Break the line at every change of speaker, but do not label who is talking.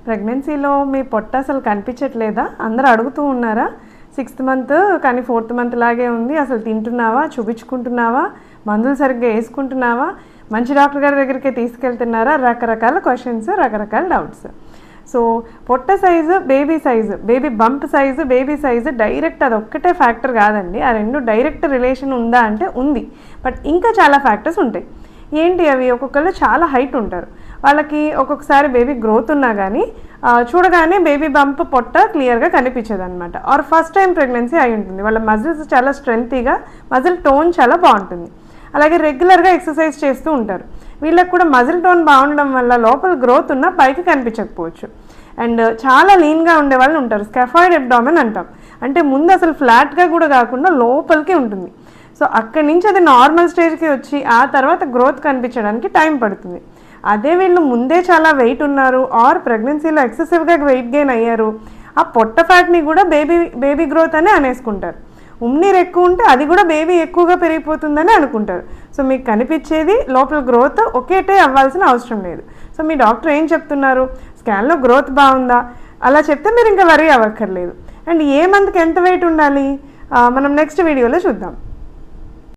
ప్రెగ్నెన్సీలో మీ పొట్ట అసలు కనిపించట్లేదా? అందరూ అడుగుతూ ఉన్నారా? 6th మంత్ కానీ 4th మంత్ లాగే ఉంది, అసలు తింటున్నావా, చూపించుకుంటున్నావా, మందులు సరిగ్గా వేసుకుంటున్నావా, మంచి డాక్టర్ గారి దగ్గరికి తీసుకెళ్తున్నారా? రకరకాల క్వశ్చన్స్, రకరకాల డౌట్స్. సో పొట్ట size, baby bump size, baby size direct అది ఒక్కటే ఫ్యాక్టర్ కాదండి. ఆ రెండు డైరెక్ట్ రిలేషన్ ఉందా అంటే ఉంది. బట్ ఇంకా చాలా ఫ్యాక్టర్స్ ఉంటాయి. ఏంటి అవి? ఒక్కొక్కళ్ళు చాలా హైట్ ఉంటారు, వాళ్ళకి ఒక్కొక్కసారి బేబీ గ్రోత్ ఉన్నా కానీ చూడగానే బేబీ బంప్ పొట్ట క్లియర్గా కనిపించదు అనమాట. ఆర్ ఫస్ట్ టైం ప్రెగ్నెన్సీ అయి ఉంటుంది, వాళ్ళ మజిల్స్ చాలా స్ట్రెంగ్తీగా, మజిల్ టోన్ చాలా బాగుంటుంది. అలాగే రెగ్యులర్గా ఎక్సర్సైజ్ చేస్తూ ఉంటారు, వీళ్ళకి కూడా మజిల్ టోన్ బాగుండడం వల్ల లోపల గ్రోత్ ఉన్నా పైకి కనిపించకపోవచ్చు. అండ్ చాలా లీన్గా ఉండే వాళ్ళు ఉంటారు, స్కెఫాయిడ్ అబ్డామెన్ అంటాం. అంటే ముందు అసలు ఫ్లాట్గా కూడా కాకుండా లోపలికి ఉంటుంది. సో అక్కడి నుంచి అది నార్మల్ స్టేజ్కి వచ్చి ఆ తర్వాత గ్రోత్ కనిపించడానికి టైం పడుతుంది. అదే వీళ్ళు ముందే చాలా వెయిట్ ఉన్నారు ఆర్ ప్రెగ్నెన్సీలో ఎక్సెసివ్గా వెయిట్ గెయిన్ అయ్యారు, ఆ పొట్ట ఫ్యాట్ని కూడా బేబీ గ్రోత్ అనే అనేసుకుంటారు. ఉమ్నీరు ఎక్కువ ఉంటే అది కూడా బేబీ ఎక్కువగా పెరిగిపోతుందని అనుకుంటారు. సో మీకు కనిపించేది లోపల గ్రోత్ ఒకేటే అవ్వాల్సిన అవసరం లేదు. సో మీ డాక్టర్ ఏం చెప్తున్నారు, స్కాన్లో గ్రోత్ బాగుందా అలా చెప్తే మీరు ఇంకా వరీ అవ్వక్కర్లేదు. అండ్ ఏ మంత్కి ఎంత వెయిట్ ఉండాలి మనం నెక్స్ట్ వీడియోలో చూద్దాం.